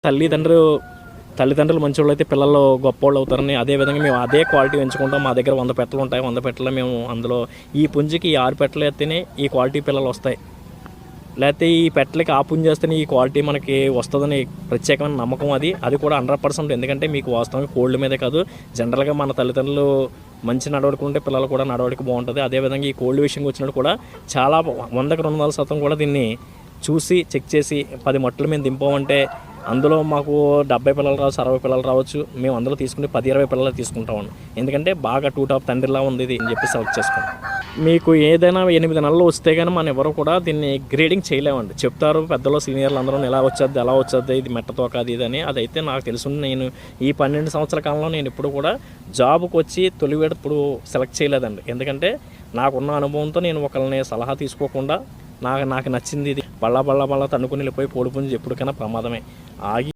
తల్లిదండ్రులు మంచోళ్ళు అయితే పిల్లలు గొప్పోళ్ళు అవుతారని అదేవిధంగా మేము అదే క్వాలిటీ పెంచుకుంటాం. మా దగ్గర 100 పెట్టలు ఉంటాయి. 100 పెట్టలు మేము అందులో ఈ పుంజుకి 6 పెట్టలు ఎత్తేనే ఈ క్వాలిటీ పిల్లలు వస్తాయి. లేకపోతే ఈ పెట్టలకి ఆ పుంజు చేస్తేనే ఈ క్వాలిటీ మనకి వస్తుందని ప్రత్యేకమైన నమ్మకం అది కూడా 100%. ఎందుకంటే మీకు వాస్తవంగా కోళ్ళ మీదే కాదు, జనరల్గా మన తల్లిదండ్రులు మంచి నడవడిక ఉంటే పిల్లలు కూడా నడవడిక బాగుంటుంది. అదేవిధంగా ఈ కోళ్ళ విషయంకి వచ్చినట్టు కూడా చాలా 100కి 200% కూడా దీన్ని చూసి చెక్ చేసి 10 మట్టలు మేము దింపామంటే అందులో మాకు 70 పిల్లలు రావచ్చు, 60 పిల్లలు రావచ్చు. మేము అందులో తీసుకుంటే 10-20 పిల్లలు తీసుకుంటాం. ఎందుకంటే బాగా టూ టాప్ తండ్రిలా ఉంది ఇది అని చెప్పి సెలెక్ట్ చేసుకుంటాం. మీకు ఏదైనా 8 నెలలు వస్తే కానీ మనం ఎవరు కూడా దీన్ని గ్రేడింగ్ చేయలేమండి. చెప్తారు పెద్దలు సీనియర్లు అందరూ ఎలా వచ్చేది ఇది మెట్టతోక అది ఇది అని. అదైతే నాకు తెలుసు. నేను ఈ 12 సంవత్సరాల కాలంలో నేను ఇప్పుడు కూడా జాబ్కి వచ్చి తొలివేడు ఇప్పుడు సెలెక్ట్ చేయలేదండి. ఎందుకంటే నాకున్న అనుభవంతో నేను ఒకరిని సలహా తీసుకోకుండా నాకు నచ్చింది ఇది బళ్ళ తన్నుకుని వెళ్ళిపోయి పోడుపుంజి ఎప్పటికైనా ప్రమాదమే. ఆగి